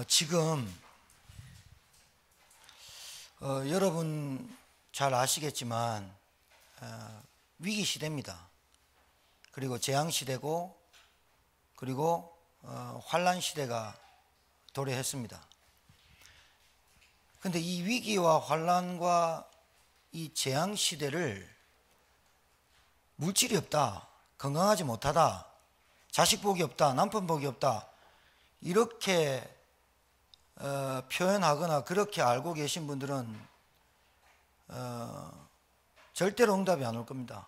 지금 여러분 잘 아시겠지만 위기 시대입니다. 그리고 재앙 시대고 그리고 환란 시대가 도래했습니다. 그런데 이 위기와 환란과 이 재앙 시대를 물질이 없다, 건강하지 못하다, 자식 복이 없다, 남편 복이 없다 이렇게 표현하거나 그렇게 알고 계신 분들은 절대로 응답이 안 올 겁니다.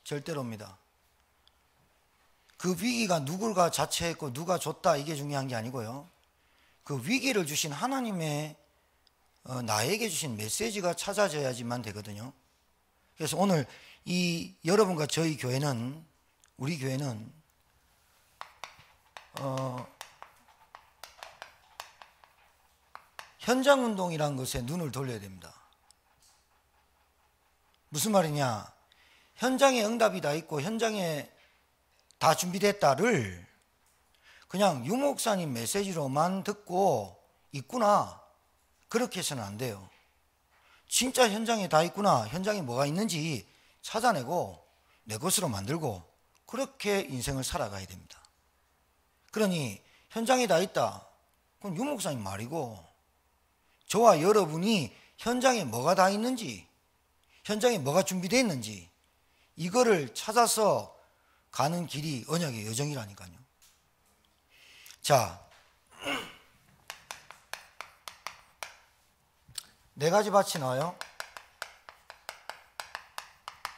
절대로입니다. 그 위기가 누굴가 자처했고 누가 줬다 이게 중요한 게 아니고요. 그 위기를 주신 하나님의 나에게 주신 메시지가 찾아져야지만 되거든요. 그래서 오늘 이 여러분과 저희 교회는, 우리 교회는 현장운동이라는 것에 눈을 돌려야 됩니다. 무슨 말이냐? 현장에 응답이 다 있고 현장에 다 준비됐다를 그냥 유 목사님 메시지로만 듣고 있구나 그렇게 해서는 안 돼요. 진짜 현장에 다 있구나, 현장에 뭐가 있는지 찾아내고 내 것으로 만들고 그렇게 인생을 살아가야 됩니다. 그러니 현장에 다 있다, 그건 유 목사님 말이고 저와 여러분이 현장에 뭐가 다 있는지, 현장에 뭐가 준비되어 있는지 이거를 찾아서 가는 길이 언약의 여정이라니까요. 자, 4가지 밭이 나와요.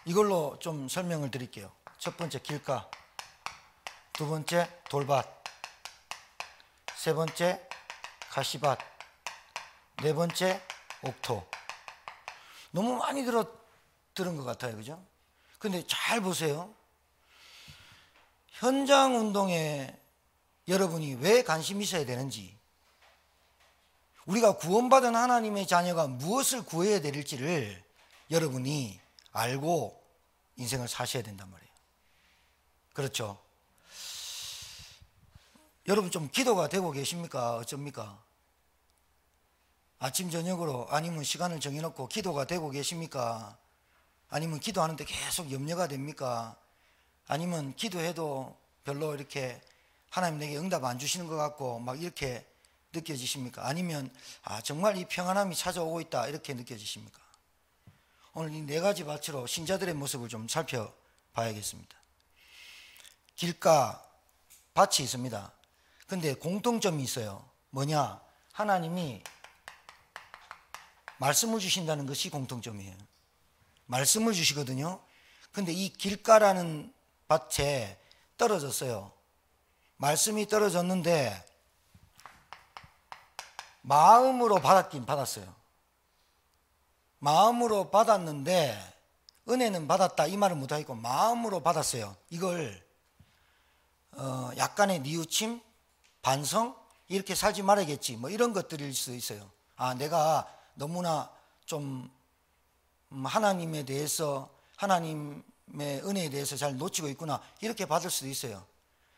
이걸로 좀 설명을 드릴게요. 첫 번째 길가, 두 번째 돌밭, 세 번째 가시밭, 네 번째 옥토. 너무 많이 들은 것 같아요, 그죠? 근데 잘 보세요. 현장 운동에 여러분이 왜 관심이 있어야 되는지, 우리가 구원받은 하나님의 자녀가 무엇을 구해야 될지를 여러분이 알고 인생을 사셔야 된단 말이에요. 그렇죠? 여러분 좀 기도가 되고 계십니까? 어쩝니까? 아침 저녁으로 아니면 시간을 정해놓고 기도가 되고 계십니까? 아니면 기도하는데 계속 염려가 됩니까? 아니면 기도해도 별로 이렇게 하나님 내게 응답 안 주시는 것 같고 막 이렇게 느껴지십니까? 아니면 정말 이 평안함이 찾아오고 있다 이렇게 느껴지십니까? 오늘 이 4가지 밭으로 신자들의 모습을 좀 살펴봐야겠습니다. 길가, 밭이 있습니다. 근데 공통점이 있어요. 뭐냐? 하나님이 말씀을 주신다는 것이 공통점이에요. 말씀을 주시거든요. 근데 이 길가라는 밭에 떨어졌어요. 말씀이 떨어졌는데 마음으로 받았긴 받았어요. 마음으로 받았는데 은혜는 받았다 이 말은 못하겠고 마음으로 받았어요. 이걸 약간의 뉘우침, 반성 이렇게 살지 말아야겠지 뭐 이런 것들일 수 있어요. 내가 너무나 좀 하나님에 대해서, 하나님의 은혜에 대해서 잘 놓치고 있구나 이렇게 받을 수도 있어요.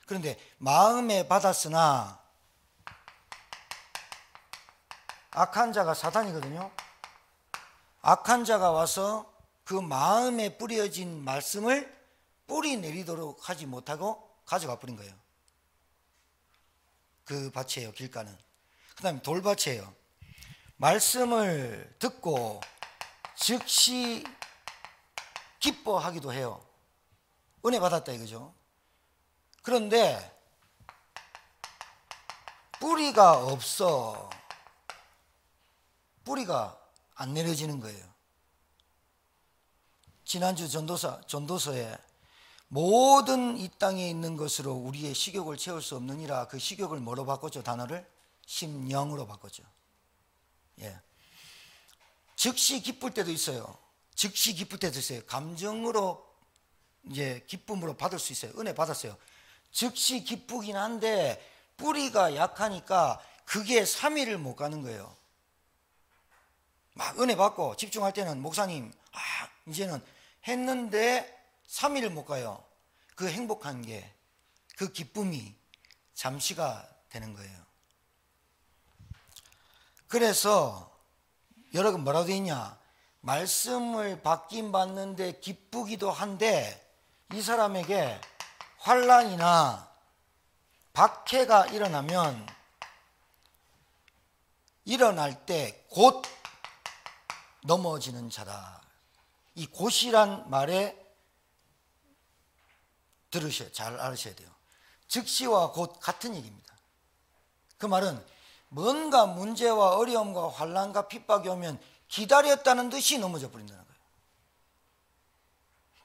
그런데 마음에 받았으나 악한 자가 사탄이거든요. 악한 자가 와서 그 마음에 뿌려진 말씀을 뿌리 내리도록 하지 못하고 가져가 버린 거예요. 그 밭이에요. 길가는. 그 다음에 돌밭이에요. 말씀을 듣고 즉시 기뻐하기도 해요. 은혜 받았다 이거죠. 그런데 뿌리가 없어. 뿌리가 안 내려지는 거예요. 지난주 전도서에 모든 이 땅에 있는 것으로 우리의 식욕을 채울 수 없느니라, 그 식욕을 뭐로 바꿨죠? 단어를 심령으로 바꿨죠. 예. 즉시 기쁠 때도 있어요. 즉시 기쁠 때도 있어요. 감정으로 이제 기쁨으로 받을 수 있어요. 은혜 받았어요. 즉시 기쁘긴 한데 뿌리가 약하니까 그게 3일을 못 가는 거예요. 막 은혜 받고 집중할 때는 목사님 이제는 했는데 3일을 못 가요. 그 행복한 게, 그 기쁨이 잠시가 되는 거예요. 그래서 여러분 뭐라고 되어 있냐? 말씀을 받긴 받는데 기쁘기도 한데 이 사람에게 환난이나 박해가 일어날 때 곧 넘어지는 자다. 이 곧이란 말에 잘 알으셔야 돼요. 즉시와 곧 같은 얘기입니다. 그 말은 뭔가 문제와 어려움과 환난과 핍박이 오면 기다렸다는 듯이 넘어져 버린다는 거예요.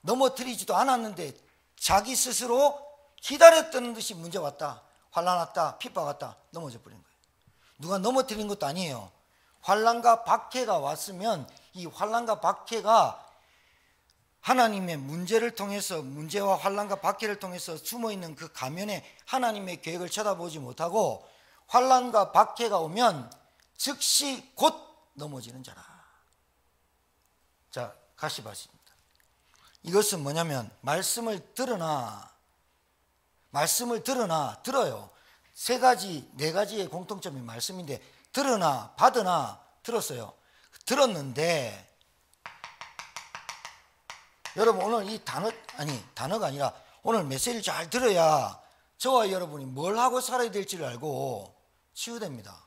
넘어뜨리지도 않았는데 자기 스스로 기다렸다는 듯이 문제 왔다, 환난 왔다, 핍박 왔다, 넘어져 버린 거예요. 누가 넘어뜨린 것도 아니에요. 환난과 박해가 왔으면 이 환난과 박해가 하나님의 문제를 통해서, 문제와 환난과 박해를 통해서 숨어있는 그 가면에 하나님의 계획을 쳐다보지 못하고 환난과 박해가 오면 즉시 곧 넘어지는 자라. 자, 가시밭입니다. 이것은 뭐냐면 말씀을 들어요. 세 가지, 네 가지의 공통점이 말씀인데 들으나 받으나 들었어요. 들었는데 여러분 오늘 이 단어가 아니라 오늘 메시지를 잘 들어야 저와 여러분이 뭘 하고 살아야 될지를 알고 치유됩니다.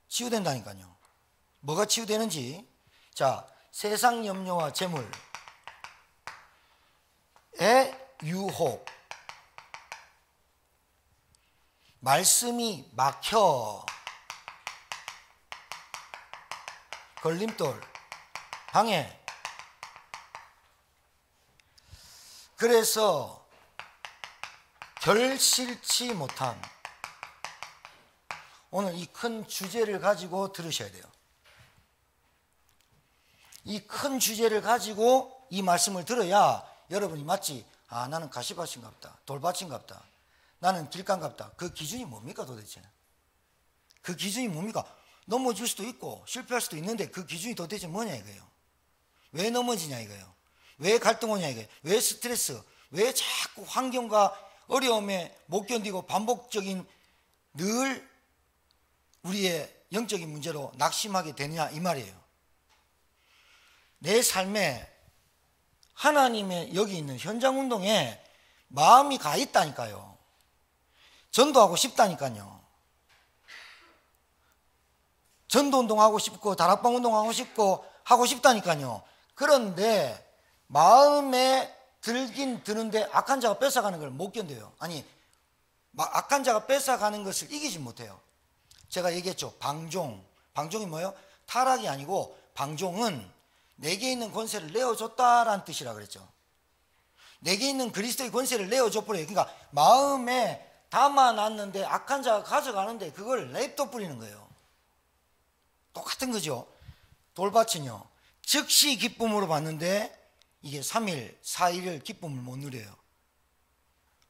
치유된다니까요. 뭐가 치유되는지. 자, 세상 염려와 재물의 유혹, 말씀이 막혀, 걸림돌, 방해. 그래서 결실치 못한, 오늘 이 큰 주제를 가지고 들으셔야 돼요. 이 큰 주제를 가지고 이 말씀을 들어야 여러분이 마치 나는 가시밭인가 보다, 돌밭인가 보다, 나는 길가인가 보다. 그 기준이 뭡니까 도대체? 그 기준이 뭡니까? 넘어질 수도 있고 실패할 수도 있는데 그 기준이 도대체 뭐냐 이거예요. 왜 넘어지냐 이거예요. 왜 갈등 오냐 이거예요. 왜 스트레스, 왜 자꾸 환경과 어려움에 못 견디고 반복적인 늘 우리의 영적인 문제로 낙심하게 되느냐 이 말이에요. 내 삶에 하나님의 여기 있는 현장 운동에 마음이 가 있다니까요. 전도하고 싶다니까요. 전도 운동하고 싶고 다락방 운동하고 싶고 하고 싶다니까요. 그런데 마음에 들긴 드는데 악한 자가 뺏어가는 걸 못 견뎌요. 아니, 악한 자가 뺏어가는 것을 이기지 못해요. 제가 얘기했죠. 방종이 뭐예요? 타락이 아니고 방종은 내게 있는 권세를 내어줬다라는 뜻이라 그랬죠. 내게 있는 그리스도의 권세를 내어줘버려요. 그러니까 마음에 담아놨는데 악한 자가 가져가는데 그걸 냅둬 뿌리는 거예요. 똑같은 거죠. 돌밭은요, 즉시 기쁨으로 받는데 이게 3일, 4일을 기쁨을 못 누려요.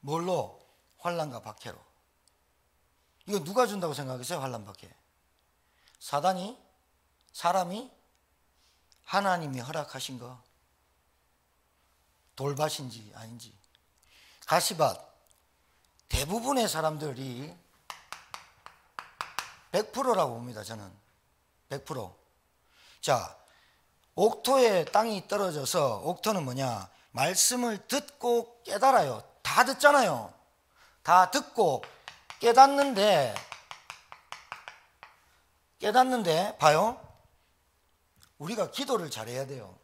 뭘로? 환난과 박해로. 이거 누가 준다고 생각하세요? 환난 박해. 사단이? 사람이? 하나님이 허락하신 거. 돌밭인지 아닌지. 가시밭. 대부분의 사람들이 100%라고 봅니다. 저는 100%. 자, 옥토에 땅이 떨어져서, 옥토는 뭐냐? 말씀을 듣고 깨달아요. 다 듣잖아요. 다 듣고 깨닫는데 봐요. 우리가 기도를 잘해야 돼요.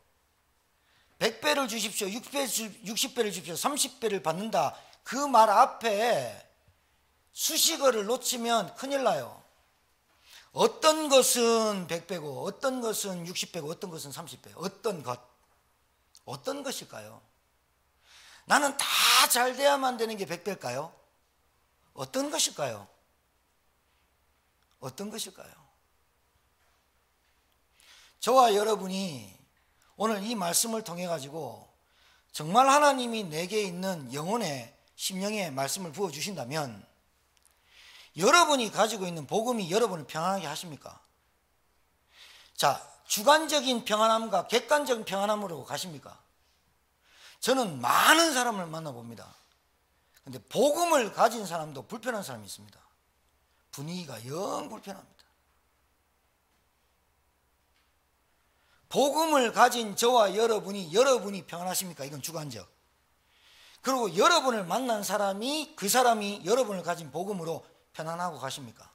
100배를 주십시오, 60배를 주십시오, 30배를 받는다. 그 말 앞에 수식어를 놓치면 큰일 나요. 어떤 것은 100배고 어떤 것은 60배고 어떤 것은 30배. 어떤 것일까요? 나는 다 잘 돼야만 되는 게 100배일까요? 어떤 것일까요? 어떤 것일까요? 저와 여러분이 오늘 이 말씀을 통해 가지고 정말 하나님이 내게 있는 영혼의 심령의 말씀을 부어주신다면 여러분이 가지고 있는 복음이 여러분을 평안하게 하십니까? 자, 주관적인 평안함과 객관적인 평안함으로 가십니까? 저는 많은 사람을 만나봅니다. 근데 복음을 가진 사람도 불편한 사람이 있습니다. 분위기가 영 불편합니다. 복음을 가진 저와 여러분이 평안하십니까? 이건 주관적. 그리고 여러분을 만난 사람이, 그 사람이 여러분을 가진 복음으로 편안하고 가십니까?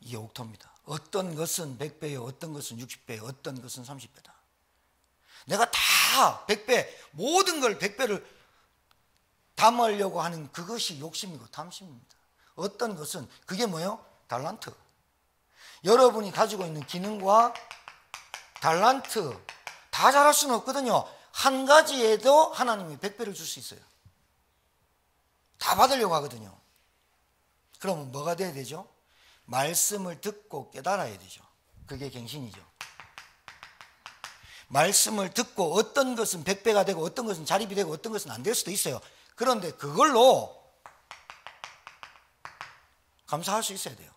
이게 옥토입니다. 어떤 것은 100배요, 어떤 것은 60배요, 어떤 것은 30배다. 내가 다 100배, 모든 걸 100배를 담으려고 하는 그것이 욕심이고 탐심입니다. 어떤 것은, 그게 뭐예요? 달란트. 여러분이 가지고 있는 기능과 달란트 다 잘할 수는 없거든요. 한 가지에도 하나님이 100배를 줄 수 있어요. 다 받으려고 하거든요. 그러면 뭐가 돼야 되죠? 말씀을 듣고 깨달아야 되죠. 그게 갱신이죠. 말씀을 듣고 어떤 것은 100배가 되고 어떤 것은 자립이 되고 어떤 것은 안 될 수도 있어요. 그런데 그걸로 감사할 수 있어야 돼요.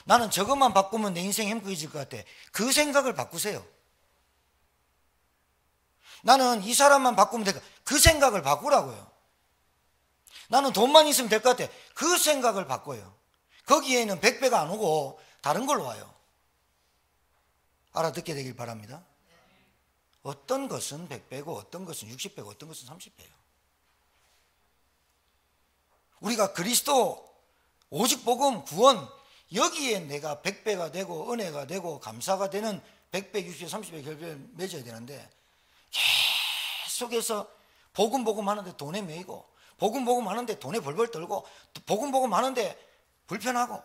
나는 저것만 바꾸면 내 인생 행복해질 것 같아. 그 생각을 바꾸세요. 나는 이 사람만 바꾸면 될까? 그 생각을 바꾸라고요. 나는 돈만 있으면 될 것 같아. 그 생각을 바꿔요. 거기에는 100배가 안 오고 다른 걸로 와요. 알아듣게 되길 바랍니다. 어떤 것은 100배고 어떤 것은 60배고 어떤 것은 30배예요. 우리가 그리스도 오직 복음 구원 여기에 내가 100배가 되고 은혜가 되고 감사가 되는 100배, 60배, 30배 결별을 맺어야 되는데 계속해서 복음 하는데 돈에 매이고 복음 하는데 돈에 벌벌 떨고 복음 하는데 불편하고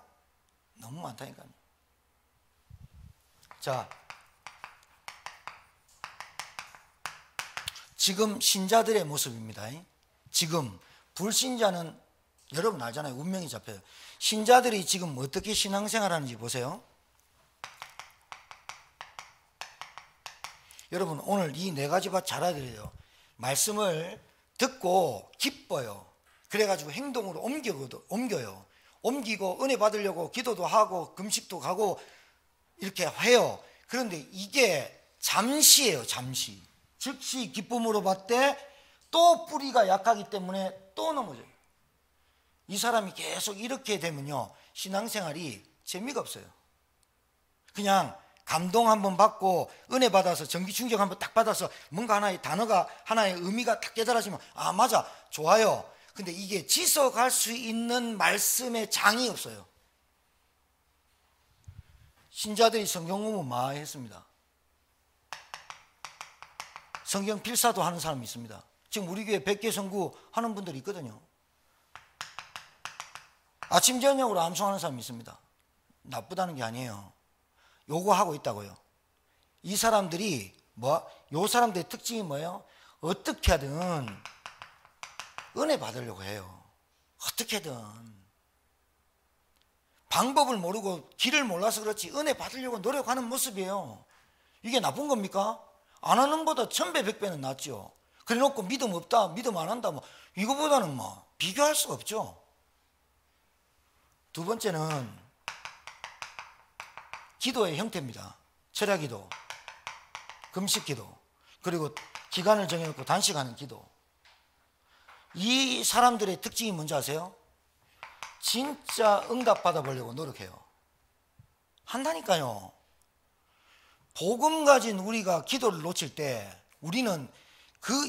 너무 많다니까요. 자, 지금 신자들의 모습입니다. 지금 불신자는 여러분 알잖아요. 운명이 잡혀요. 신자들이 지금 어떻게 신앙생활하는지 보세요. 여러분 오늘 이 네 가지 밭 잘 알아야 돼요. 말씀을 듣고 기뻐요. 그래가지고 행동으로 옮겨요. 옮기고 은혜 받으려고 기도도 하고 금식도 가고 이렇게 해요. 그런데 이게 잠시예요. 잠시. 즉시 기쁨으로 받되 또 뿌리가 약하기 때문에 또 넘어져요. 이 사람이 계속 이렇게 되면요 신앙생활이 재미가 없어요. 그냥 감동 한번 받고 은혜 받아서 전기 충격 한번 딱 받아서 뭔가 하나의 단어가 하나의 의미가 딱 깨달아지면 아 맞아 좋아요. 근데 이게 지속할 수 있는 말씀의 장이 없어요. 신자들이 성경 공부 많이 했습니다. 성경 필사도 하는 사람이 있습니다. 지금 우리 교회 100개 성구 하는 분들이 있거든요. 아침 저녁으로 암송하는 사람이 있습니다. 나쁘다는 게 아니에요. 요거 하고 있다고요. 이 사람들이 요 사람들의 특징이 뭐예요? 어떻게 하든 은혜 받으려고 해요. 어떻게든 방법을 모르고 길을 몰라서 그렇지 은혜 받으려고 노력하는 모습이에요. 이게 나쁜 겁니까? 안 하는 것보다 1000배 100배는 낫죠. 그래 놓고 믿음 없다 믿음 안 한다 이거보다는 비교할 수가 없죠. 두 번째는 기도의 형태입니다. 철야기도, 금식기도, 그리고 기간을 정해놓고 단식하는 기도. 이 사람들의 특징이 뭔지 아세요? 진짜 응답받아 보려고 노력해요. 한다니까요. 복음 가진 우리가 기도를 놓칠 때 우리는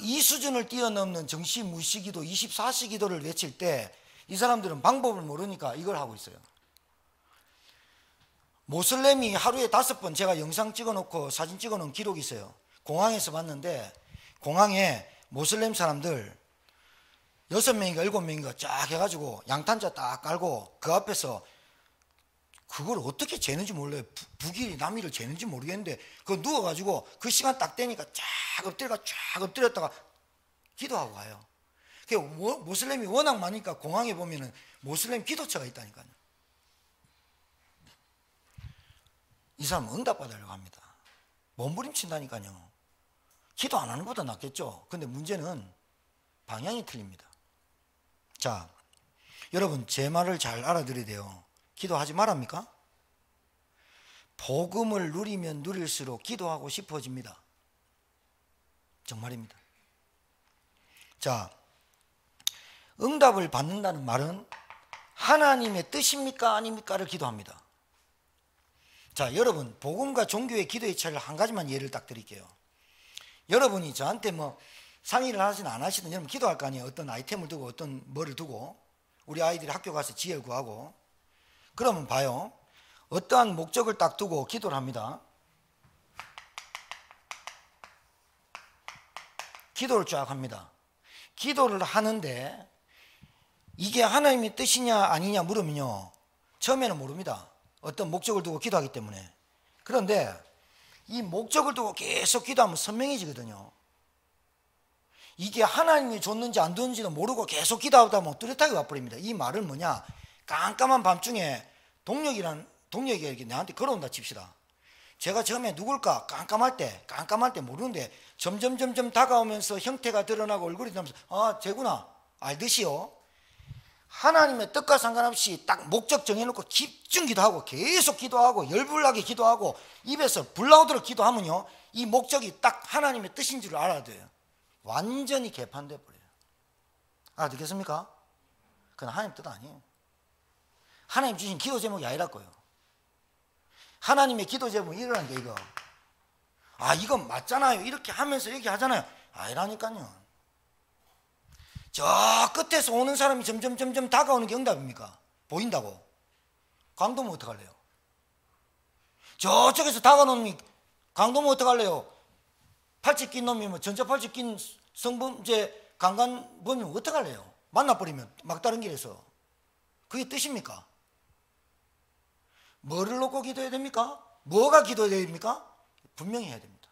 이 수준을 뛰어넘는 정시무시기도 24시기도를 외칠 때 이 사람들은 방법을 모르니까 이걸 하고 있어요. 모슬렘이 하루에 5번 제가 영상 찍어놓고 사진 찍어놓은 기록이 있어요. 공항에서 봤는데 공항에 모슬렘 사람들 6명인가 7명인가 쫙 해가지고 양탄자 딱 깔고 그 앞에서 그걸 어떻게 재는지 몰라요. 북일 남일을 재는지 모르겠는데 그거 누워가지고 그 시간 딱 되니까 쫙 엎드렸다가 기도하고 가요. 모슬렘이 워낙 많으니까 공항에 보면은 모슬렘 기도처가 있다니까요. 이 사람은 응답받으려고 합니다. 몸부림친다니까요. 기도 안 하는 것보다 낫겠죠. 근데 문제는 방향이 틀립니다. 자, 여러분 제 말을 잘 알아들어야 돼요. 기도하지 말합니까? 복음을 누리면 누릴수록 기도하고 싶어집니다. 정말입니다. 자, 응답을 받는다는 말은 하나님의 뜻입니까 아닙니까를 기도합니다. 자, 여러분 복음과 종교의 기도의 차이를 한 가지만 예를 딱 드릴게요. 여러분이 저한테 뭐 상의를 하시든 안 하시든 여러분 기도할 거 아니에요. 어떤 아이템을 두고 어떤 뭐를 두고 우리 아이들이 학교 가서 지혜를 구하고. 그러면 봐요. 어떠한 목적을 딱 두고 기도를 합니다. 기도를 쫙 합니다. 기도를 하는데 이게 하나님의 뜻이냐 아니냐 물으면요, 처음에는 모릅니다. 어떤 목적을 두고 기도하기 때문에. 그런데 이 목적을 두고 계속 기도하면 선명해지거든요. 이게 하나님이 줬는지 안 줬는지도 모르고 계속 기도하다 보면 뚜렷하게 와버립니다. 이 말은 뭐냐, 깜깜한 밤중에 동력이 이렇게 나한테 걸어온다 칩시다. 제가 처음에 누굴까 깜깜할 때 모르는데 점점 다가오면서 형태가 드러나고 얼굴이 나면서 아, 쟤구나 알듯이요. 하나님의 뜻과 상관없이 딱 목적 정해놓고 집중 기도하고 계속 기도하고 열불나게 기도하고 입에서 불 나오도록 기도하면요, 이 목적이 딱 하나님의 뜻인 줄 알아야 돼요. 완전히 개판돼 버려요. 알아듣겠습니까? 그건 하나님 뜻 아니에요. 하나님 주신 기도 제목이 아니라고요. 하나님의 기도 제목이 이거라는 게 이거. 아, 이건 맞잖아요. 이렇게 하면서 이렇게 하잖아요. 아니라니까요. 저 끝에서 오는 사람이 점점 다가오는 게 응답입니까? 보인다고. 강도면 어떡할래요? 저쪽에서 다가오는 놈이 강도면 어떡할래요? 팔찌 낀 놈이 뭐 전자팔찌 낀 성범죄 강간범이면 어떡할래요? 만나버리면 막다른 길에서. 그게 뜻입니까? 뭐를 놓고 기도해야 됩니까? 뭐가 기도해야 됩니까? 분명히 해야 됩니다.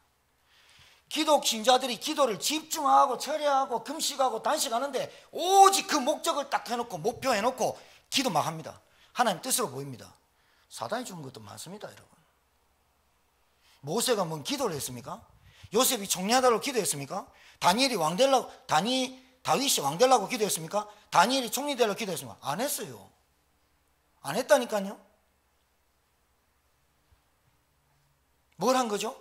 기독 신자들이 기도를 집중하고 철회하고 금식하고 단식하는데 오직 그 목적을 딱 해놓고 목표 해놓고 기도 막 합니다. 하나님 뜻으로 보입니다. 사단이 주는 것도 많습니다, 여러분. 모세가 뭔 기도를 했습니까? 요셉이 총리하다고 기도했습니까? 다윗이 왕 되려고 기도했습니까? 다니엘이 총리 되려고 기도했습니까? 안 했어요. 안 했다니까요. 뭘 한 거죠?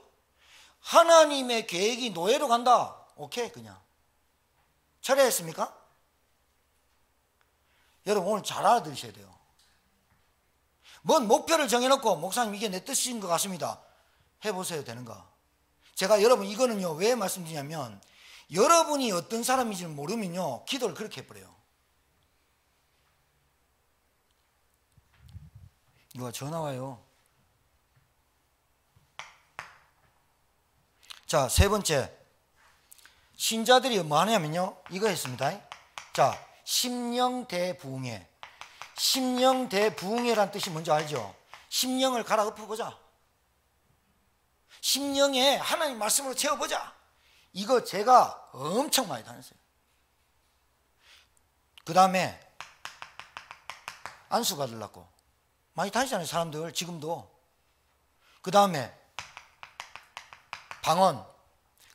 하나님의 계획이 노예로 간다. 오케이, 그냥 철회했습니까? 여러분 오늘 잘 알아들으셔야 돼요. 뭔 목표를 정해놓고 목사님 이게 내 뜻인 것 같습니다 해보세요. 되는가? 제가 여러분 이거는요 왜 말씀드리냐면 여러분이 어떤 사람인지 모르면요 기도를 그렇게 해버려요. 누가 전화 와요. 자, 세 번째, 신자들이 뭐 하냐면요 이거 했습니다. 자, 심령대부흥회. 심령대부흥회란 뜻이 뭔지 알죠? 심령을 갈아 엎어보자. 심령에 하나님 말씀으로 채워보자. 이거 제가 엄청 많이 다녔어요. 그 다음에 안수 받으려고 많이 다니잖아요, 사람들 지금도. 그 다음에 방언,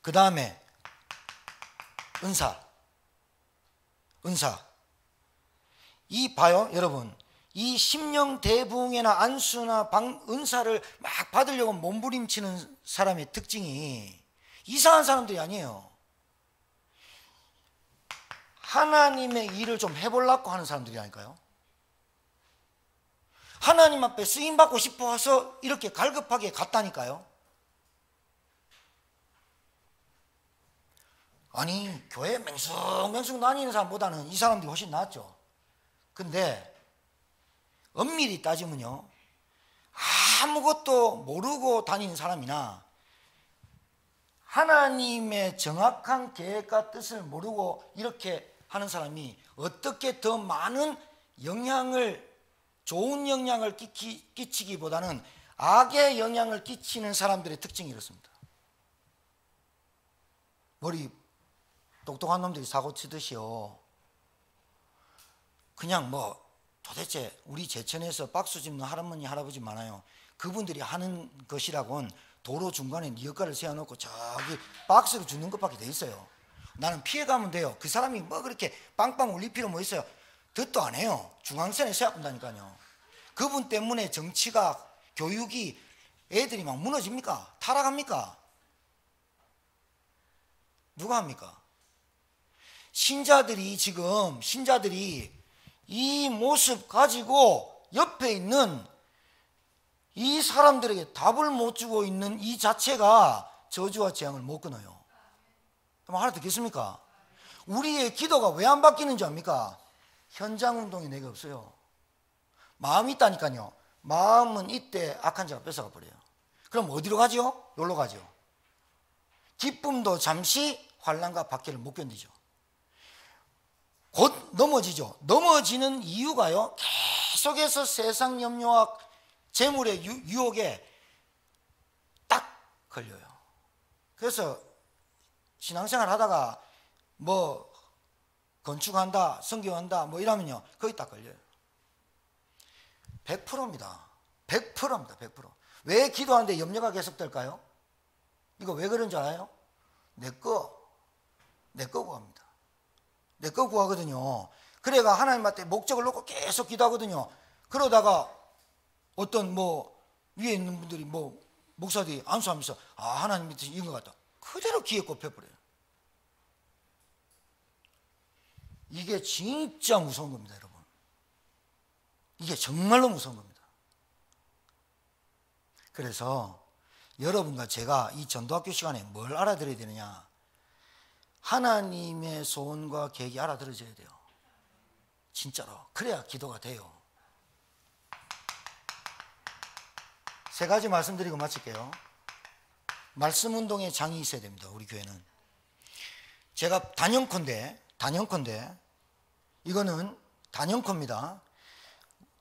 그 다음에 은사. 이 봐요, 여러분. 이 심령 대부흥회나 안수나 은사를 막 받으려고 몸부림치는 사람의 특징이 이상한 사람들이 아니에요. 하나님의 일을 좀 해보려고 하는 사람들이라니까요. 하나님 앞에 쓰임받고 싶어 와서 이렇게 갈급하게 갔다니까요. 아니, 교회 맹숭맹숭 다니는 사람보다는 이 사람들이 훨씬 낫죠. 근데 엄밀히 따지면요, 아무것도 모르고 다니는 사람이나 하나님의 정확한 계획과 뜻을 모르고 이렇게 하는 사람이 어떻게 더 많은 좋은 영향을 끼치기보다는 악의 영향을 끼치는 사람들의 특징이 이렇습니다. 머리 똑똑한 놈들이 사고 치듯이요, 그냥 뭐 도대체 우리 제천에서 박수 짚는 할아버지 할아버지 많아요. 그분들이 하는 것이라고는 도로 중간에 네 역할을 세워놓고 저기 박수를 주는 것밖에 돼 있어요. 나는 피해가면 돼요. 그 사람이 뭐 그렇게 빵빵 울릴 필요 뭐 있어요. 듣도 안 해요. 중앙선에 세워둔다니까요. 그분 때문에 정치가, 교육이, 애들이 막 무너집니까? 타락합니까? 누가 합니까? 신자들이 이 모습 가지고 옆에 있는 이 사람들에게 답을 못 주고 있는 이 자체가 저주와 재앙을 못 끊어요. 알아듣겠습니까? 우리의 기도가 왜 안 바뀌는지 압니까? 현장 운동이 내게 없어요. 마음이 있다니까요. 마음은 이때 악한 자가 뺏어가 버려요. 그럼 어디로 가죠? 여기로 가죠. 기쁨도 잠시 환난과 박해를 못 견디죠. 곧 넘어지죠. 넘어지는 이유가요, 계속해서 세상 염려와 재물의 유혹에 딱 걸려요. 그래서 신앙생활 하다가 뭐 건축한다, 성경한다 뭐 이러면요, 거기 딱 걸려요. 100%입니다. 100%입니다. 100%. 왜 기도하는데 염려가 계속될까요? 이거 왜 그런 줄 알아요? 내 거 구합니다. 내 거 구하거든요. 그래가 하나님한테 목적을 놓고 계속 기도하거든요. 그러다가 어떤 뭐 위에 있는 분들이 뭐 목사들이 안수하면서 하나님 밑에 이런 것 같다. 그대로 귀에 꼽혀버려요. 이게 진짜 무서운 겁니다, 여러분. 이게 정말로 무서운 겁니다. 그래서 여러분과 제가 이 전도학교 시간에 뭘 알아들어야 되느냐? 하나님의 소원과 계획이 알아들어져야 돼요. 진짜로. 그래야 기도가 돼요. 세 가지 말씀드리고 마칠게요. 말씀 운동에 장이 있어야 됩니다. 우리 교회는. 제가 단연컨대 이거는 단연컨입니다.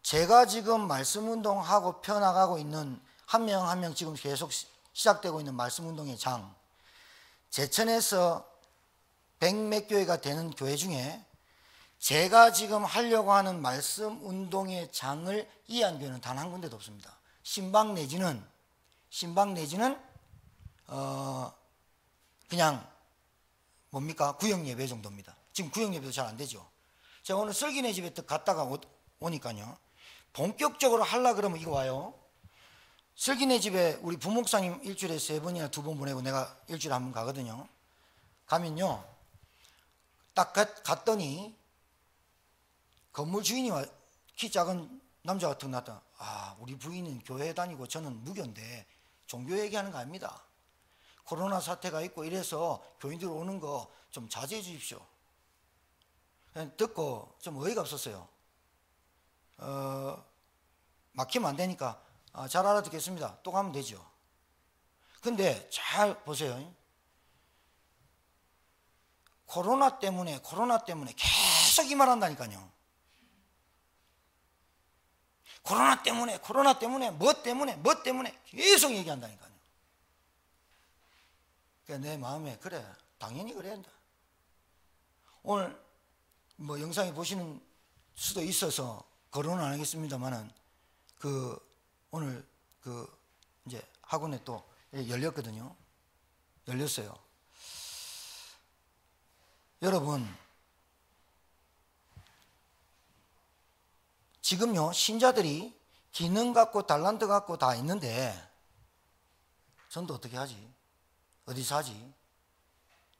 제가 지금 말씀 운동하고 펴나가고 있는 한 명 한 명 지금 계속 시작되고 있는 말씀 운동의 장, 제천에서 100몇 교회가 되는 교회 중에 제가 지금 하려고 하는 말씀 운동의 장을 이해한 교회는 단 한 군데도 없습니다. 신방 내지는 그냥 뭡니까? 구역 예배 정도입니다. 지금 구역 예배도 잘 안 되죠. 제가 오늘 설기네 집에 갔다가 오니까요, 본격적으로 하려 그러면 이거 와요. 설기네 집에 우리 부목사님 일주일에 3번이나 2번 보내고 내가 일주일에 한 번 가거든요. 가면요, 딱 갔더니 건물 주인이 키 작은 남자 같은 거 나타나. 우리 부인은 교회 다니고 저는 무교인데 종교 얘기하는 거 아닙니다. 코로나 사태가 있고 이래서 교인들 오는 거 좀 자제해 주십시오. 그냥 듣고 좀 어이가 없었어요. 막히면 안 되니까 잘 알아듣겠습니다. 또 가면 되죠. 근데 잘 보세요. 코로나 때문에 계속 이 말 한다니까요. 코로나 때문에 뭐 때문에 계속 얘기한다니까요. 그러니까 내 마음에 그래, 당연히 그래야 한다. 오늘 뭐 영상에 보시는 수도 있어서 거론은 안 하겠습니다만은 오늘 이제 학원에 또 열렸거든요. 열렸어요. 여러분, 지금요, 신자들이 기능 갖고 달란트 갖고 다 있는데 전도 어떻게 하지? 어디서 하지?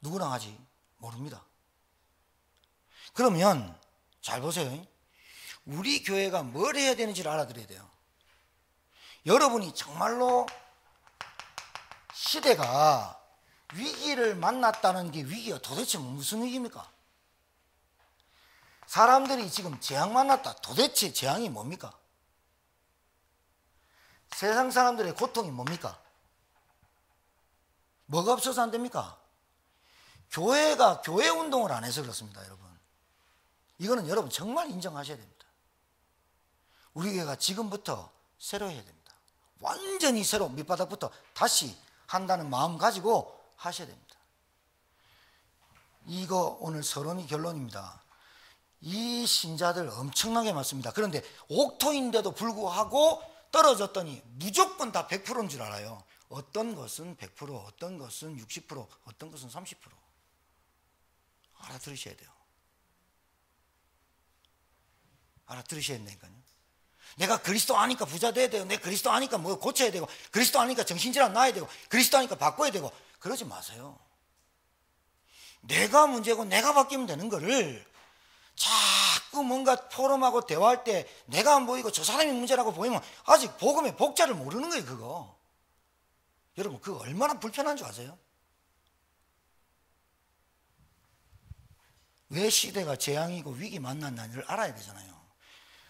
누구랑 하지? 모릅니다. 그러면 잘 보세요. 우리 교회가 뭘 해야 되는지를 알아들어야 돼요. 여러분이 정말로 시대가 위기를 만났다는 게 위기가 도대체 무슨 위기입니까? 사람들이 지금 재앙 만났다. 도대체 재앙이 뭡니까? 세상 사람들의 고통이 뭡니까? 뭐가 없어서 안 됩니까? 교회가 교회 운동을 안 해서 그렇습니다, 여러분. 이거는 여러분 정말 인정하셔야 됩니다. 우리 교회가 지금부터 새로 해야 됩니다. 완전히 새로 밑바닥부터 다시 한다는 마음 가지고 하셔야 됩니다. 이거 오늘 서론이 결론입니다. 이 신자들 엄청나게 많습니다. 그런데 옥토인데도 불구하고 떨어졌더니 무조건 다 100%인 줄 알아요. 어떤 것은 100%, 어떤 것은 60%, 어떤 것은 30%. 알아들으셔야 돼요. 알아들으셔야 된다니까요. 내가 그리스도 아니까 부자 돼야 되고, 내가 그리스도 아니까 뭐 고쳐야 되고, 그리스도 아니까 정신질환 나야 되고, 그리스도 아니까 바꿔야 되고, 그러지 마세요. 내가 문제고 내가 바뀌면 되는 거를 자꾸 뭔가 포럼하고 대화할 때 내가 안 보이고 저 사람이 문제라고 보이면 아직 복음의 복자를 모르는 거예요. 그거 여러분, 그거 얼마나 불편한 줄 아세요? 왜 시대가 재앙이고 위기 만났나를 알아야 되잖아요.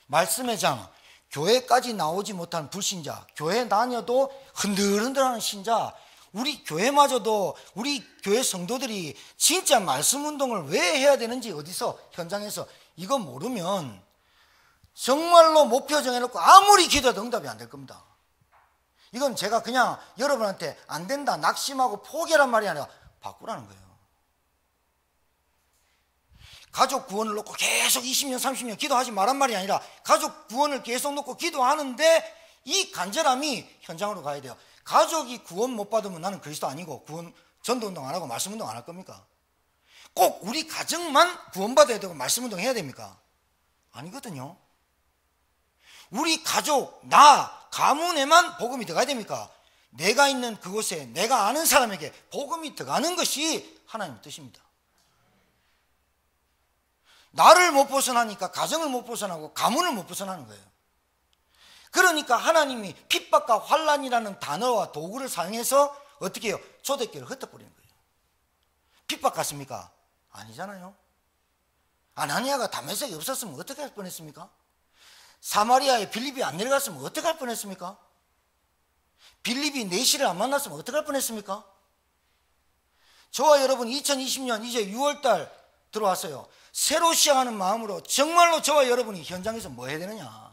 말씀의 장, 교회까지 나오지 못한 불신자, 교회 다녀도 흔들흔들하는 신자, 우리 교회마저도 우리 교회 성도들이 진짜 말씀 운동을 왜 해야 되는지 어디서 현장에서 이거 모르면 정말로 목표 정해놓고 아무리 기도해도 응답이 안 될 겁니다. 이건 제가 그냥 여러분한테 안 된다 낙심하고 포기란 말이 아니라 바꾸라는 거예요. 가족 구원을 놓고 계속 20년 30년 기도하지 말란 말이 아니라 가족 구원을 계속 놓고 기도하는데 이 간절함이 현장으로 가야 돼요. 가족이 구원 못 받으면 나는 그리스도 아니고 구원 전도운동 안 하고 말씀운동 안 할 겁니까? 꼭 우리 가정만 구원받아야 되고 말씀운동 해야 됩니까? 아니거든요. 우리 가족, 나, 가문에만 복음이 들어가야 됩니까? 내가 있는 그곳에 내가 아는 사람에게 복음이 들어가는 것이 하나님의 뜻입니다. 나를 못 벗어나니까 가정을 못 벗어나고 가문을 못 벗어나는 거예요. 그러니까 하나님이 핍박과 환난이라는 단어와 도구를 사용해서 어떻게 해요? 초대교회를 흩어버리는 거예요. 핍박 같습니까? 아니잖아요. 아나니아가 다메섹에 없었으면 어떻게 할 뻔했습니까? 사마리아에 빌립이 안 내려갔으면 어떻게 할 뻔했습니까? 빌립이 내시를 안 만났으면 어떻게 할 뻔했습니까? 저와 여러분 2020년 이제 6월달 들어왔어요. 새로 시작하는 마음으로 정말로 저와 여러분이 현장에서 뭐 해야 되느냐?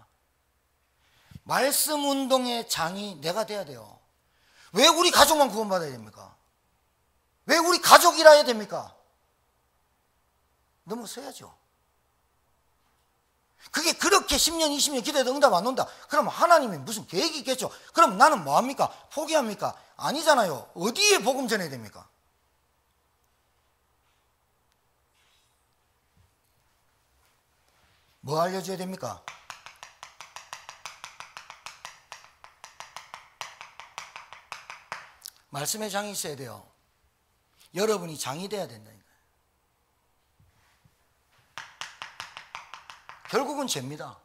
말씀 운동의 장이 내가 돼야 돼요. 왜 우리 가족만 구원받아야 됩니까? 왜 우리 가족이라 해야 됩니까? 넘어서야죠. 그게 그렇게 10년 20년 기도해도 응답 안 온다. 그럼 하나님이 무슨 계획이 있겠죠. 그럼 나는 뭐합니까? 포기합니까? 아니잖아요. 어디에 복음 전해야 됩니까? 뭐 알려줘야 됩니까? 말씀의 장이 있어야 돼요. 여러분이 장이 돼야 된다니까요. 결국은 죄입니다.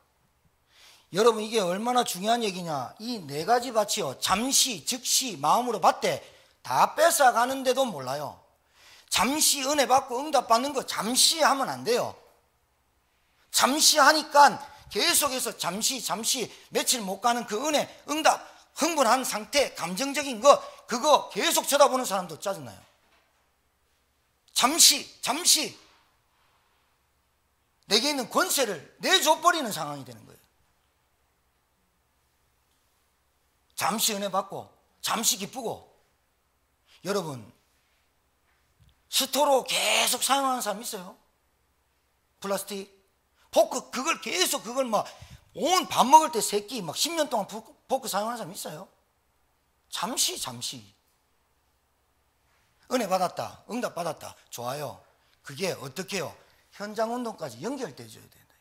여러분, 이게 얼마나 중요한 얘기냐. 이 네 가지 밭이요, 잠시 즉시 마음으로 받되 다 뺏어가는데도 몰라요. 잠시 은혜 받고 응답 받는 거 잠시 하면 안 돼요. 잠시 하니까 계속해서 잠시 며칠 못 가는 그 은혜, 응답, 흥분한 상태, 감정적인 거, 그거 계속 쳐다보는 사람도 짜증나요. 잠시 내게 있는 권세를 내줘버리는 상황이 되는 거예요. 잠시 은혜 받고 잠시 기쁘고. 여러분, 스토로 계속 사용하는 사람 있어요? 플라스틱 포크, 그걸 계속 그걸 막 온 밥 먹을 때 새끼 막 10년 동안 포크 사용하는 사람 있어요? 잠시 은혜 받았다, 응답 받았다, 좋아요. 그게 어떻게 해요? 현장 운동까지 연결돼 줘야 된다.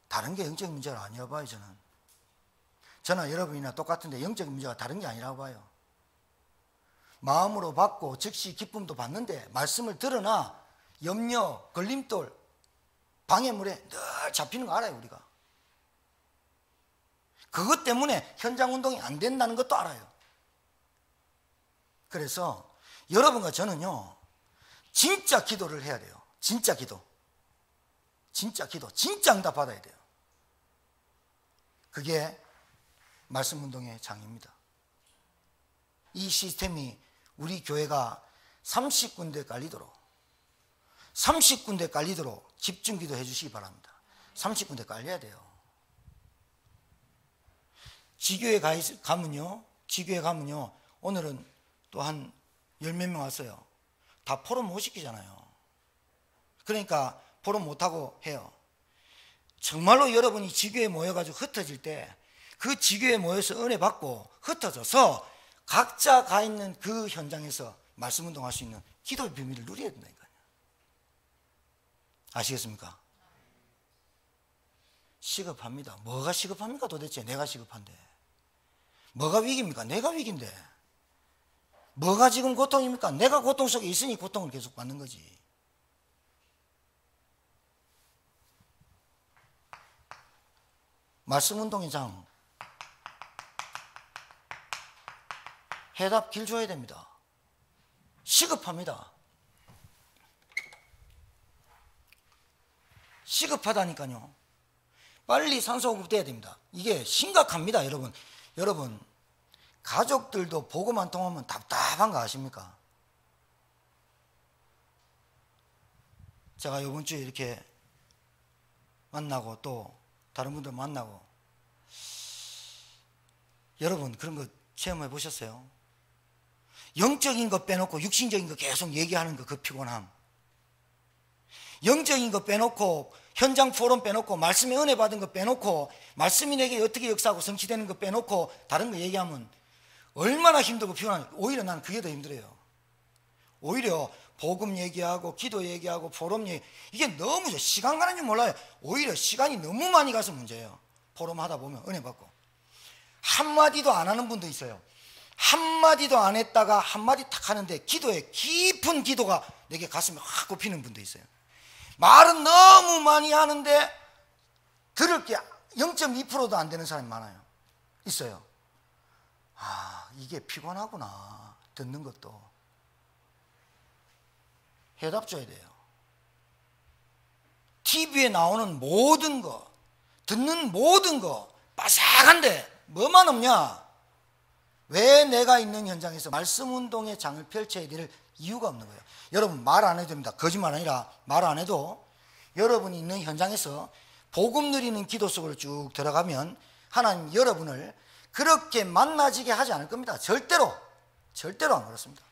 다른 게 영적인 문제가 아니라고 봐요. 저는 여러분이나 똑같은데 영적인 문제가 다른 게 아니라고 봐요. 마음으로 받고 즉시 기쁨도 받는데 말씀을 들으나 염려, 걸림돌, 방해물에 늘 잡히는 거 알아요. 우리가 그것 때문에 현장 운동이 안 된다는 것도 알아요. 그래서 여러분과 저는요, 진짜 기도를 해야 돼요. 진짜 기도, 진짜 응답 받아야 돼요. 그게 말씀 운동의 장입니다. 이 시스템이 우리 교회가 30군데 깔리도록 집중기도 해주시기 바랍니다. 30군데 깔려야 돼요. 지교회 가면요 오늘은 또 한 10몇 명 왔어요. 다 포럼 못 시키잖아요. 그러니까 포럼 못하고 해요. 정말로 여러분이 지교회에 모여가지고 흩어질 때 그 지교회에 모여서 은혜 받고 흩어져서 각자 가 있는 그 현장에서 말씀 운동할 수 있는 기도의 비밀을 누려야 된다니까요. 아시겠습니까? 시급합니다. 뭐가 시급합니까 도대체? 내가 시급한데. 뭐가 위기입니까? 내가 위기인데. 뭐가 지금 고통입니까? 내가 고통 속에 있으니 고통을 계속 받는 거지. 말씀운동의 장, 해답 길 줘야 됩니다. 시급합니다. 시급하다니까요. 빨리 산소호흡 돼야 됩니다. 이게 심각합니다. 여러분 가족들도 보고만 통하면 답답한 거 아십니까? 제가 이번 주에 이렇게 만나고 또 다른 분들 만나고, 여러분 그런 거 체험해 보셨어요? 영적인 거 빼놓고 육신적인 거 계속 얘기하는 거, 그 피곤함. 영적인 거 빼놓고, 현장 포럼 빼놓고, 말씀의 은혜 받은 거 빼놓고, 말씀이 내게 어떻게 역사하고 성취되는 거 빼놓고 다른 거 얘기하면 얼마나 힘들고 피곤한지. 오히려 나는 그게 더 힘들어요. 오히려 복음 얘기하고 기도 얘기하고 포럼 얘기, 이게 너무 시간 가는 줄 몰라요. 오히려 시간이 너무 많이 가서 문제예요. 포럼 하다 보면 은혜 받고 한마디도 안 하는 분도 있어요. 한마디도 안 했다가 한마디 탁 하는데 기도에 깊은 기도가 내게 가슴에 확 꼽히는 분도 있어요. 말은 너무 많이 하는데 들을 게 0.2%도 안 되는 사람이 많아요. 있어요. 아, 이게 피곤하구나. 듣는 것도. 해답 줘야 돼요. TV에 나오는 모든 거, 듣는 모든 거 빠삭한데 뭐만 없냐? 왜 내가 있는 현장에서 말씀운동의 장을 펼쳐야 될 이유가 없는 거예요. 여러분 말 안 해도 됩니다. 거짓말 아니라 말 안 해도 여러분이 있는 현장에서 복음 누리는 기도 속으로 쭉 들어가면 하나님 여러분을 그렇게 만나지게 하지 않을 겁니다. 절대로 안 그렇습니다.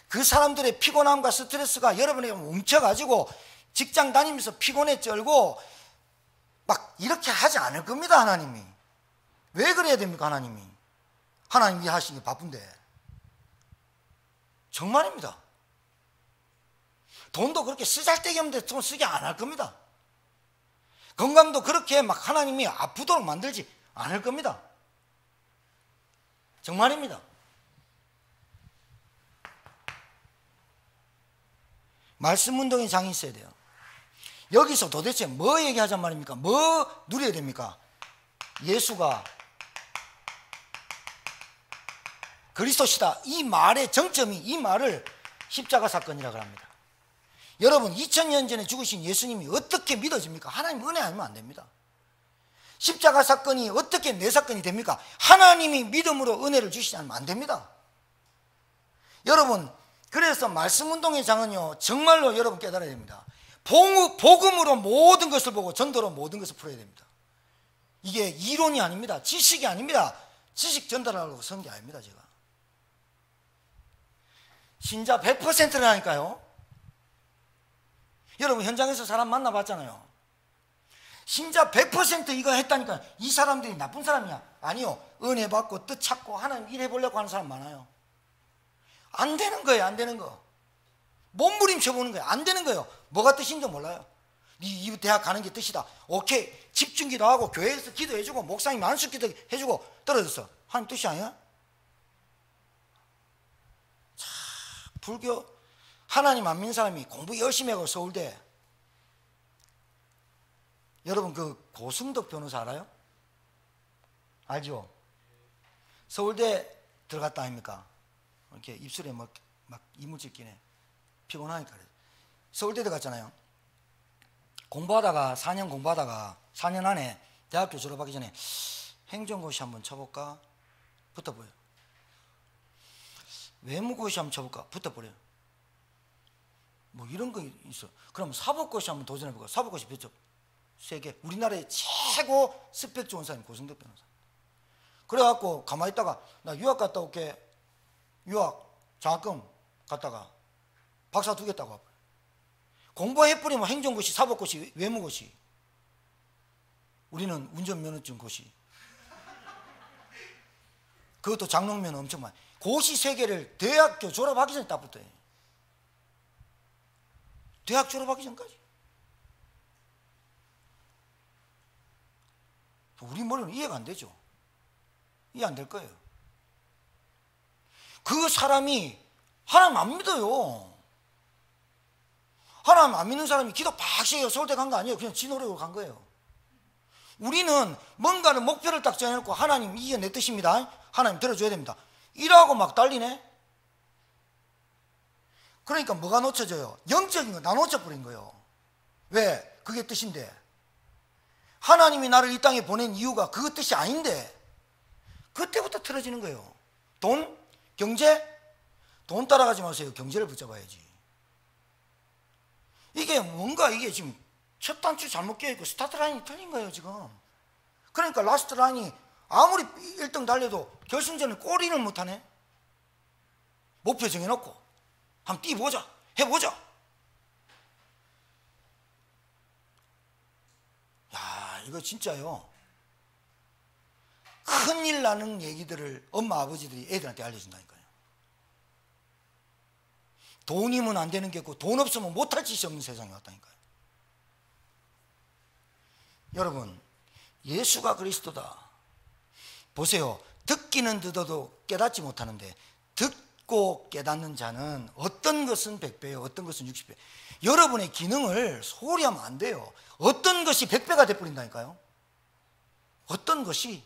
그 사람들의 피곤함과 스트레스가 여러분에게 뭉쳐가지고 직장 다니면서 피곤해 쩔고 막 이렇게 하지 않을 겁니다. 하나님이. 왜 그래야 됩니까? 하나님이 하시기 바쁜데. 정말입니다. 돈도 그렇게 쓰잘데기 없는데 돈 쓰게 안 할 겁니다. 건강도 그렇게 막 하나님이 아프도록 만들지 않을 겁니다. 정말입니다. 말씀 운동의 장이 있어야 돼요. 여기서 도대체 뭐 얘기하잔 말입니까? 뭐 누려야 됩니까? 예수가 그리스도시다. 이 말의 정점이, 이 말을 십자가 사건이라고 합니다. 여러분 2000년 전에 죽으신 예수님이 어떻게 믿어집니까? 하나님 은혜 아니면 안 됩니다. 십자가 사건이 어떻게 내 사건이 됩니까? 하나님이 믿음으로 은혜를 주시지 않으면 안 됩니다. 여러분 그래서 말씀운동의 장은요 정말로 여러분 깨달아야 됩니다. 복음으로 모든 것을 보고 전도로 모든 것을 풀어야 됩니다. 이게 이론이 아닙니다. 지식이 아닙니다. 지식 전달하려고 선 게 아닙니다. 제가 신자 100%라니까요. 여러분 현장에서 사람 만나봤잖아요. 신자 100% 이거 했다니까 이 사람들이 나쁜 사람이야? 아니요. 은혜 받고 뜻 찾고 하나님 일 해보려고 하는 사람 많아요. 안 되는 거예요. 안 되는 거. 몸부림쳐 보는 거예요. 안 되는 거예요. 뭐가 뜻인지 몰라요. 이 대학 가는 게 뜻이다. 오케이. 집중기도 하고 교회에서 기도해주고 목사님 안수 기도 해주고 떨어졌어. 하나님 뜻이 아니야? 자, 불교 하나님 안 믿는 사람이 공부 열심히 하고 서울대. 여러분 그 고승덕 변호사 알아요? 알죠? 서울대 들어갔다 아닙니까? 이렇게 입술에 막 이물질 끼네. 피곤하니까 그래. 서울대 들어갔잖아요. 공부하다가 4년 공부하다가 4년 안에 대학교 졸업하기 전에 행정고시 한번 쳐볼까? 붙어버려요. 외무고시 한번 쳐볼까? 붙어버려요. 뭐 이런 거 있어. 그럼 사법고시 한번 도전해볼까? 사법고시 몇 점? 3개. 우리나라의 최고 스펙 좋은 사람이 고승덕 변호사. 그래갖고 가만히 있다가 나 유학 갔다 올게. 유학 장학금 갔다가 박사 2개 따고 와버려. 공부해버리면 행정고시, 사법고시, 외무고시. 우리는 운전면허증 고시. 그것도 장롱면허 엄청 많이. 고시 3개를 대학교 졸업하기 전에 딱 붙어요. 대학 졸업하기 전까지. 우리 머리는 이해가 안 되죠. 이해 안 될 거예요. 그 사람이 하나님 안 믿어요. 하나님 안 믿는 사람이 기도 박시하게 서울대 간 거 아니에요. 그냥 지 노력으로 간 거예요. 우리는 뭔가를 목표를 딱 정해놓고 하나님 이게 내 뜻입니다. 하나님 들어줘야 됩니다. 이라고 막 달리네. 그러니까 뭐가 놓쳐져요? 영적인 거 다 놓쳐버린 거예요. 왜? 그게 뜻인데. 하나님이 나를 이 땅에 보낸 이유가 그 뜻이 아닌데 그때부터 틀어지는 거예요. 돈? 경제? 돈 따라가지 마세요. 경제를 붙잡아야지. 이게 뭔가 이게 지금 첫 단추 잘못 껴있고 스타트 라인이 틀린 거예요 지금. 그러니까 라스트 라인이 아무리 1등 달려도 결승전에 골인을 못하네. 목표 정해놓고 한번 뛰어보자, 해보자. 야, 이거 진짜요. 큰일 나는 얘기들을 엄마 아버지들이 애들한테 알려준다니까요. 돈이면 안 되는 게 있고 돈 없으면 못할 짓이 없는 세상이 왔다니까요. 여러분, 예수가 그리스도다. 보세요. 듣기는 듣어도 깨닫지 못하는데 듣고 깨닫는 자는 어떤 것은 100배요, 어떤 것은 60배. 여러분의 기능을 소홀히 하면 안 돼요. 어떤 것이 100배가 돼버린다니까요. 어떤 것은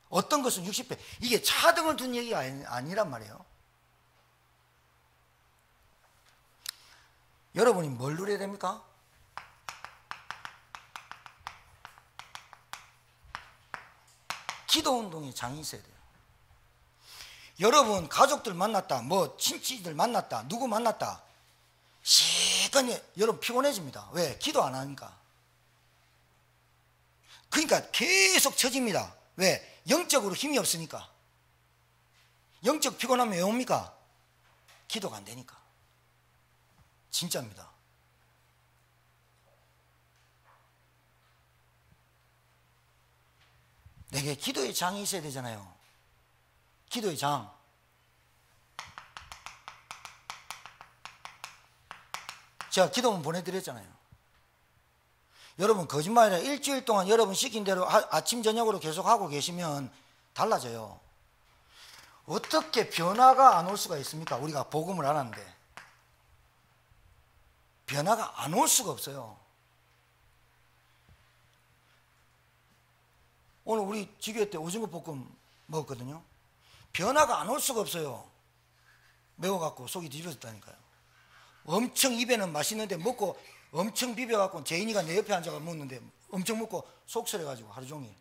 60배. 이게 차등을 둔 얘기가 아니란 말이에요. 여러분이 뭘 누려야 됩니까? 기도 운동에 장이 있어야 돼요. 여러분 가족들 만났다, 뭐 친지들 만났다, 누구 만났다, 시간이 여러분 피곤해집니다. 왜? 기도 안 하니까. 그러니까 계속 처집니다. 왜? 영적으로 힘이 없으니까. 영적 피곤하면 왜 옵니까? 기도가 안 되니까. 진짜입니다. 내게 기도의 장이 있어야 되잖아요. 기도의 장. 제가 기도문 보내드렸잖아요. 여러분 거짓말이라 일주일 동안 여러분 시킨 대로 아침 저녁으로 계속 하고 계시면 달라져요. 어떻게 변화가 안 올 수가 있습니까? 우리가 복음을 안 하는데 변화가 안 올 수가 없어요. 오늘 우리 지교회 때 오징어 볶음 먹었거든요. 변화가 안 올 수가 없어요. 매워갖고 속이 뒤집어졌다니까요. 엄청 입에는 맛있는데 먹고 엄청 비벼갖고 제인이가 내 옆에 앉아서 먹는데 엄청 먹고 속쓰려가지고 하루 종일.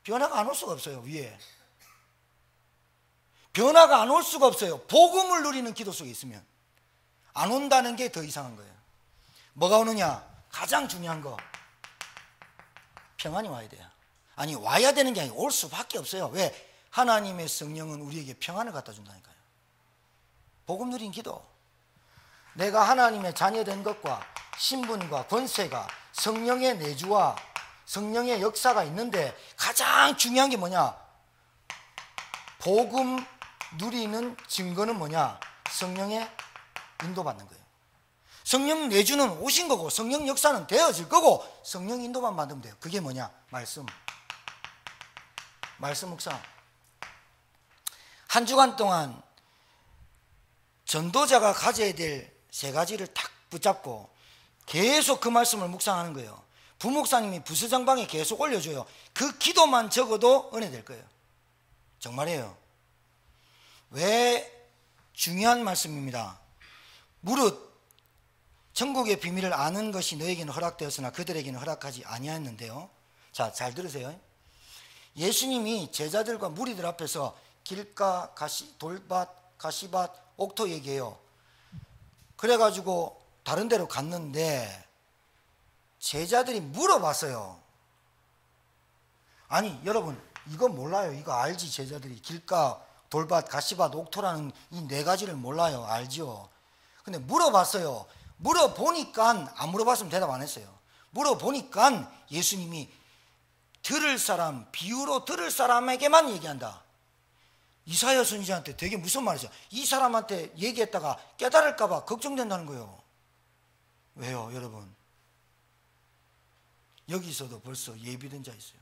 변화가 안 올 수가 없어요. 위에 변화가 안 올 수가 없어요. 복음을 누리는 기도 속에 있으면 안 온다는 게 더 이상한 거예요. 뭐가 오느냐? 가장 중요한 거 평안이 와야 돼요. 아니 와야 되는 게 아니고 올 수밖에 없어요. 왜? 하나님의 성령은 우리에게 평안을 갖다 준다니까요. 복음 누린 기도. 내가 하나님의 자녀된 것과 신분과 권세가 성령의 내주와 성령의 역사가 있는데 가장 중요한 게 뭐냐? 복음 누리는 증거는 뭐냐? 성령의 인도받는 거예요. 성령 내주는 오신 거고 성령 역사는 되어질 거고 성령 인도만 받으면 돼요. 그게 뭐냐? 말씀 묵상. 한 주간 동안 전도자가 가져야 될 세 가지를 탁 붙잡고 계속 그 말씀을 묵상하는 거예요. 부목사님이 부서장방에 계속 올려줘요. 그 기도만 적어도 은혜 될 거예요. 정말이에요. 왜? 중요한 말씀입니다. 무릇 천국의 비밀을 아는 것이 너에게는 허락되었으나 그들에게는 허락하지 아니하였는데요. 자, 잘 들으세요. 예수님이 제자들과 무리들 앞에서 길가, 돌밭, 가시밭, 옥토 얘기해요. 그래가지고 다른 데로 갔는데 제자들이 물어봤어요. 아니 여러분 이거 몰라요? 이거 알지? 제자들이 길가, 돌밭, 가시밭, 옥토라는 이 네 가지를 몰라요? 알죠? 근데 물어봤어요. 물어보니까 안 물어봤으면 대답 안 했어요. 물어보니까 예수님이 들을 사람, 비유로 들을 사람에게만 얘기한다. 이사야 선지자한테 되게 무슨 말이죠? 이 사람한테 얘기했다가 깨달을까 봐 걱정된다는 거예요. 왜요 여러분? 여기서도 벌써 예비된 자 있어요.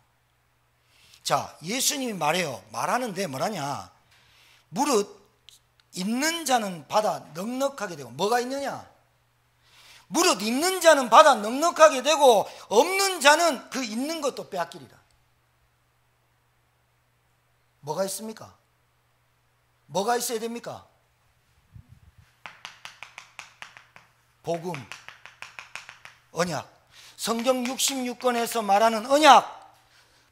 자, 예수님이 말해요. 말하는데 뭐라냐? 무릇 있는 자는 받아 넉넉하게 되고, 뭐가 있느냐? 무릇 있는 자는 받아 넉넉하게 되고 없는 자는 그 있는 것도 빼앗기리라. 뭐가 있습니까? 뭐가 있어야 됩니까? 복음, 언약. 성경 66권에서 말하는 언약,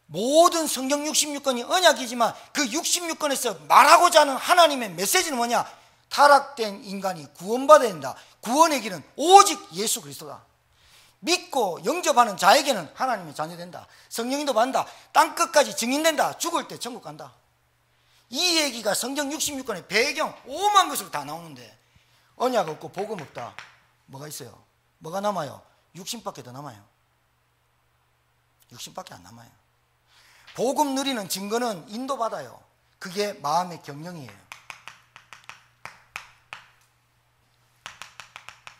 모든 성경 66권이 언약이지만 그 66권에서 말하고자 하는 하나님의 메시지는 뭐냐? 타락된 인간이 구원받아야 된다. 구원의 길은 오직 예수 그리스도다. 믿고 영접하는 자에게는 하나님의 자녀된다. 성령인도 받는다. 땅끝까지 증인된다. 죽을 때 천국 간다. 이 얘기가 성경 66권의 배경 오만 것으로 다 나오는데 언약 없고 복음 없다. 뭐가 있어요? 뭐가 남아요? 육신밖에 더 남아요. 육신밖에 안 남아요. 복음 누리는 증거는 인도받아요. 그게 마음의 경영이에요.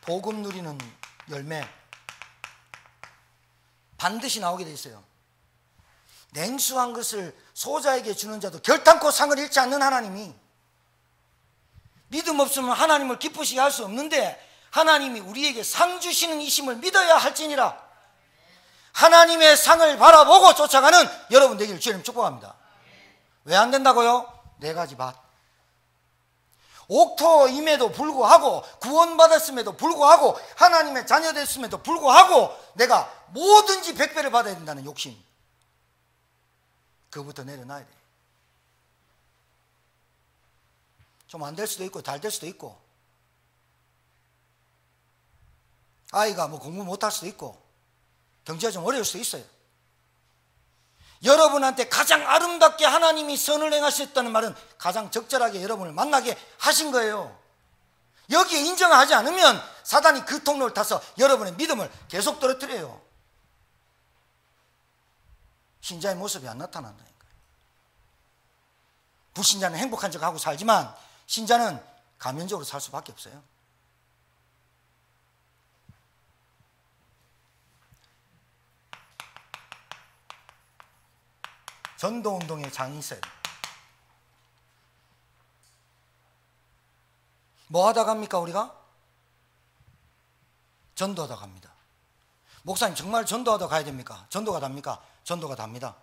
복음 누리는 열매 반드시 나오게 돼 있어요. 냉수한 것을 소자에게 주는 자도 결탄코 상을 잃지 않는 하나님이, 믿음 없으면 하나님을 기쁘시게 할 수 없는데 하나님이 우리에게 상 주시는 이심을 믿어야 할지니라. 하나님의 상을 바라보고 쫓아가는 여러분 되기를 주님 축복합니다. 왜 안 된다고요? 네 가지 밭. 옥토임에도 불구하고 구원받았음에도 불구하고 하나님의 자녀 됐음에도 불구하고 내가 뭐든지 100배를 받아야 된다는 욕심, 그거부터 내려놔야 돼. 좀 안 될 수도 있고 잘 될 수도 있고, 아이가 뭐 공부 못할 수도 있고 경제가 좀 어려울 수도 있어요. 여러분한테 가장 아름답게 하나님이 선을 행하셨다는 말은 가장 적절하게 여러분을 만나게 하신 거예요. 여기에 인정하지 않으면 사단이 그 통로를 타서 여러분의 믿음을 계속 떨어뜨려요. 신자의 모습이 안 나타난다니까요. 불신자는 행복한 척하고 살지만 신자는 가면적으로 살 수밖에 없어요. 전도운동에 장이 있어요. 뭐 하다 갑니까 우리가? 전도하다 갑니다. 목사님 정말 전도하다 가야 됩니까? 전도가 답니까? 전도가 답니다.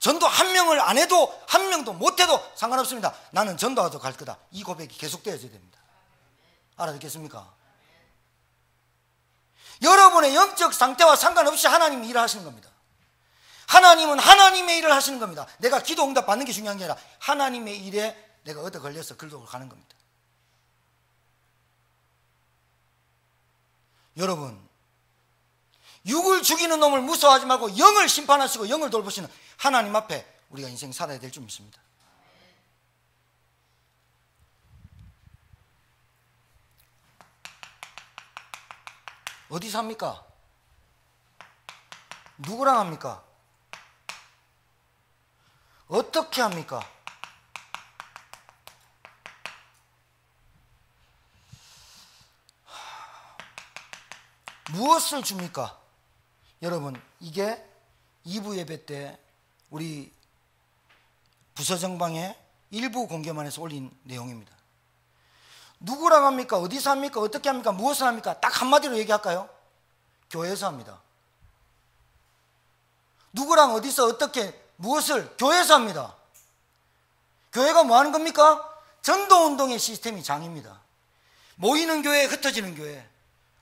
전도 한 명을 안 해도 한 명도 못 해도 상관없습니다. 나는 전도하다 갈 거다. 이 고백이 계속되어져야 됩니다. 알아듣겠습니까? 여러분의 영적 상태와 상관없이 하나님이 일을 하시는 겁니다. 하나님은 하나님의 일을 하시는 겁니다. 내가 기도 응답 받는 게 중요한 게 아니라 하나님의 일에 내가 얻어 걸려서 글로 가는 겁니다. 여러분, 육을 죽이는 놈을 무서워하지 말고 영을 심판하시고 영을 돌보시는 하나님 앞에 우리가 인생 살아야 될 줄 믿습니다. 어디서 합니까? 누구랑 합니까? 어떻게 합니까? 무엇을 줍니까? 여러분, 이게 2부 예배 때 우리 부서정방에 일부 공개만 해서 올린 내용입니다. 누구랑 합니까? 어디서 합니까? 어떻게 합니까? 무엇을 합니까? 딱 한마디로 얘기할까요? 교회에서 합니다. 누구랑 어디서 어떻게 무엇을 교회에서 합니다. 교회가 뭐 하는 겁니까? 전도운동의 시스템이 장입니다. 모이는 교회, 흩어지는 교회,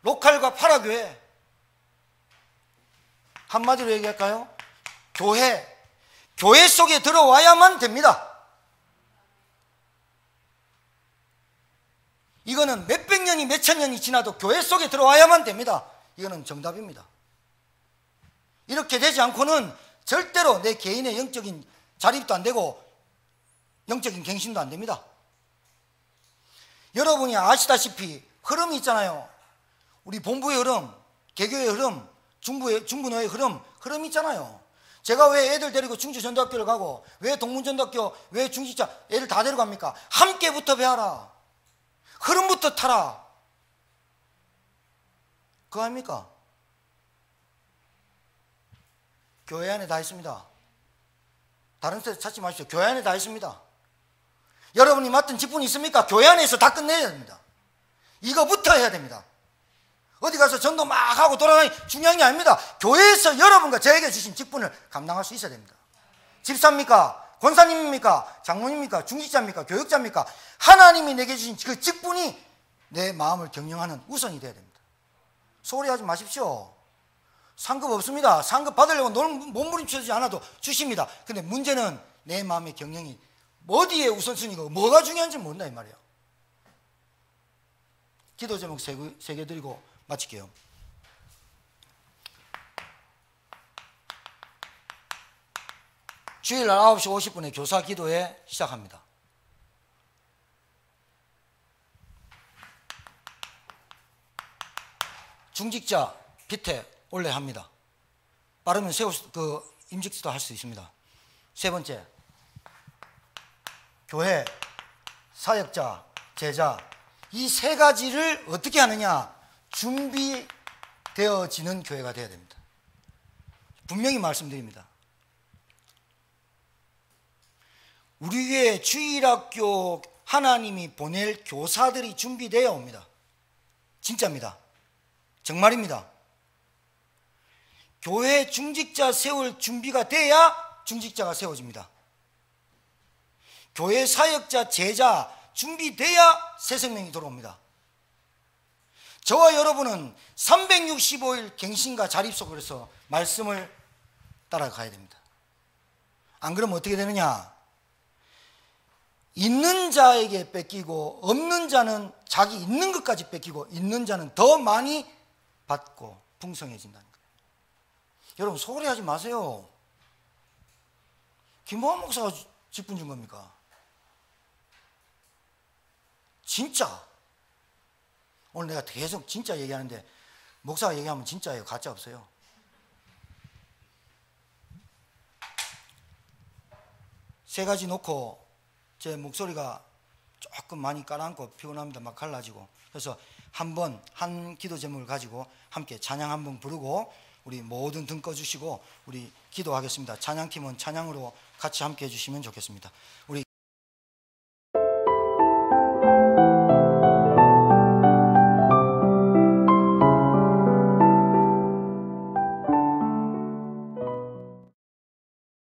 로컬과 파라교회. 한마디로 얘기할까요? 교회 속에 들어와야만 됩니다. 이거는 몇백 년이 몇천 년이 지나도 교회 속에 들어와야만 됩니다. 이거는 정답입니다. 이렇게 되지 않고는 절대로 내 개인의 영적인 자립도 안 되고 영적인 갱신도 안 됩니다. 여러분이 아시다시피 흐름이 있잖아요. 우리 본부의 흐름, 개교의 흐름, 중분회의 흐름 있잖아요. 제가 왜 애들 데리고 충주전도학교를 가고 왜 동문전도학교, 왜 중직자 애를 다 데려갑니까? 함께부터 배워라. 흐름부터 타라. 그거 아닙니까? 교회 안에 다 있습니다. 다른 데 찾지 마십시오. 교회 안에 다 있습니다. 여러분이 맡은 직분이 있습니까? 교회 안에서 다 끝내야 됩니다. 이거부터 해야 됩니다. 어디 가서 전도 막 하고 돌아다니 중요한 게 아닙니다. 교회에서 여러분과 저에게 주신 직분을 감당할 수 있어야 됩니다. 집사입니까? 권사님입니까? 장로님입니까? 중직자입니까? 교육자입니까? 하나님이 내게 주신 그 직분이 내 마음을 경영하는 우선이 돼야 됩니다. 소홀히 하지 마십시오. 상급 없습니다. 상급 받으려고 몸부림쳐주지 않아도 주십니다. 근데 문제는 내 마음의 경영이 어디에 우선순위가 뭐가 중요한지 모른다 이 말이에요. 기도 제목 세 개 드리고 마칠게요. 주일날 9시 50분에 교사 기도회 시작합니다. 중직자 피태 원래 합니다. 빠르면 임직수도 할 수 있습니다. 세 번째, 교회, 사역자, 제자, 이 세 가지를 어떻게 하느냐? 준비되어지는 교회가 되어야 됩니다. 분명히 말씀드립니다. 우리 교회 주일학교 하나님이 보낼 교사들이 준비되어 옵니다. 진짜입니다. 정말입니다. 교회 중직자 세울 준비가 돼야 중직자가 세워집니다. 교회 사역자, 제자 준비돼야 새 생명이 들어옵니다. 저와 여러분은 365일 갱신과 자립 속에서 말씀을 따라가야 됩니다. 안 그러면 어떻게 되느냐? 있는 자에게 뺏기고 없는 자는 자기 있는 것까지 뺏기고 있는 자는 더 많이 받고 풍성해진다는 거예요. 여러분 소홀히 하지 마세요. 김보환 목사가 직분 준 겁니까? 진짜. 오늘 내가 계속 진짜 얘기하는데 목사가 얘기하면 진짜예요. 가짜 없어요. 세 가지 놓고 제 목소리가 조금 많이 가라앉고 피곤합니다. 막 갈라지고. 그래서 한 기도 제목을 가지고 함께 찬양 한번 부르고 우리 모든 등 꺼주시고 우리 기도하겠습니다. 찬양팀은 찬양으로 같이 함께 해주시면 좋겠습니다. 우리